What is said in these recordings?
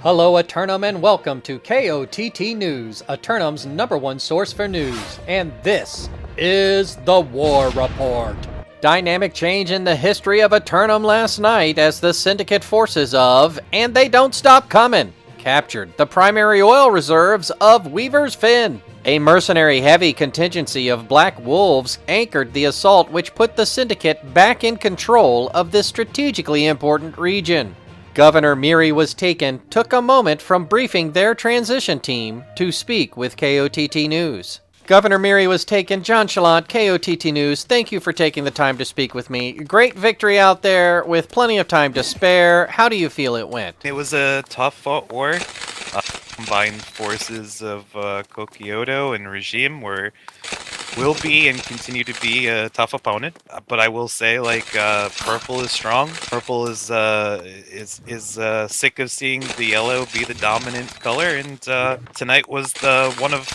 Hello, Eternum, and welcome to KOTT News, Eternum's #1 source for news. And this is the War Report. Dynamic change in the history of Eternum last night as the Syndicate forces of, and they don't stop coming, captured the primary oil reserves of Weaver's Fin. A mercenary-heavy contingency of Black Wolves anchored the assault, which put the Syndicate back in control of this strategically important region. Governor Miri was took a moment from briefing their transition team to speak with KOTT News. Governor Miri was taken. JChalant, KOTT News, thank you for taking the time to speak with me. Great victory out there with plenty of time to spare. How do you feel it went? It was a tough fought war. Combined forces of Kokioto and Regime will be and continue to be a tough opponent. But I will say, Purple is strong. Purple is sick of seeing the yellow be the dominant color, and tonight was the one of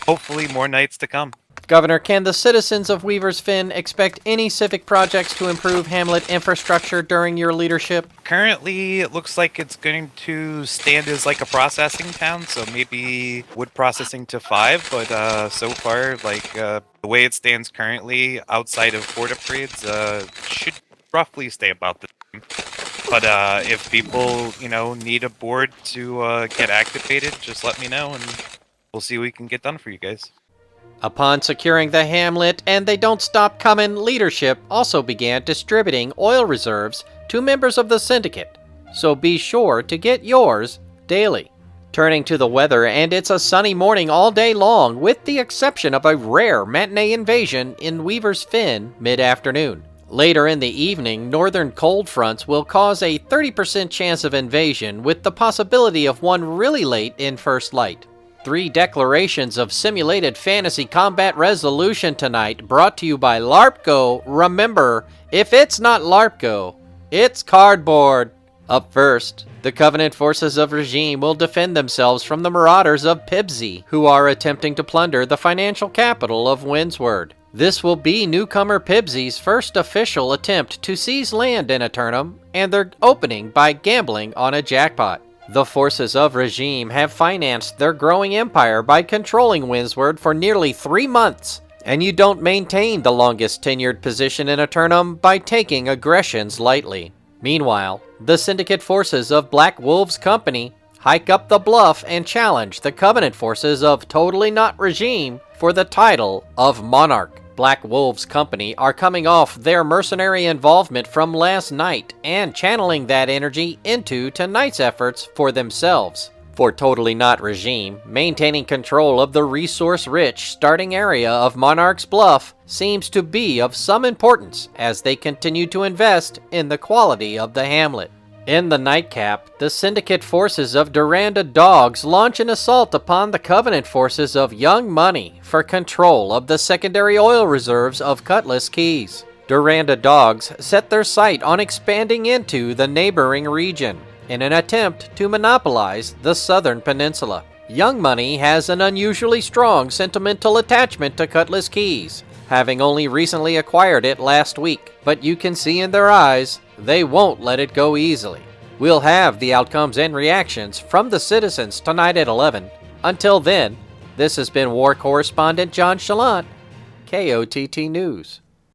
hopefully more nights to come. Governor, can the citizens of Weaver's Fin expect any civic projects to improve Hamlet infrastructure during your leadership? Currently, it looks like it's going to stand as like a processing town, so maybe wood processing to 5, but so far, the way it stands currently, outside of port upgrades, should roughly stay about the same. But if people, need a board to get activated, just let me know, and we'll see what we can get done for you guys. Upon securing the Hamlet and they don't stop coming, leadership also began distributing oil reserves to members of the Syndicate, so be sure to get yours daily. Turning to the weather, and it's a sunny morning all day long, with the exception of a rare matinee invasion in Weaver's Fin mid-afternoon. Later in the evening, northern cold fronts will cause a 30% chance of invasion, with the possibility of one really late in first light. 3 declarations of simulated fantasy combat resolution tonight, brought to you by LARPGO. Remember, if it's not LARPGO, it's cardboard. Up first, the Covenant forces of Regime will defend themselves from the marauders of Pibsy, who are attempting to plunder the financial capital of Windsward. This will be newcomer Pibsy's first official attempt to seize land in Eternum, and they're opening by gambling on a jackpot. The forces of Regime have financed their growing empire by controlling Windsward for nearly 3 months, and you don't maintain the longest tenured position in Eternum by taking aggressions lightly. Meanwhile, the Syndicate forces of Black Wolves Company hike up the bluff and challenge the Covenant forces of Totally Not Regime for the title of Monarch. Black Wolves Company are coming off their mercenary involvement from last night and channeling that energy into tonight's efforts for themselves. For Totally Not Regime, maintaining control of the resource-rich starting area of Monarch's Bluff seems to be of some importance as they continue to invest in the quality of the hamlet. In the nightcap, the Syndicate forces of Duranda Dogs launch an assault upon the Covenant forces of Young Money for control of the secondary oil reserves of Cutlass Keys. Duranda Dogs set their sight on expanding into the neighboring region in an attempt to monopolize the southern peninsula. Young Money has an unusually strong sentimental attachment to Cutlass Keys, having only recently acquired it last week, but you can see in their eyes they won't let it go easily. We'll have the outcomes and reactions from the citizens tonight at 11. Until then, this has been War Correspondent JChalant, KOTT News.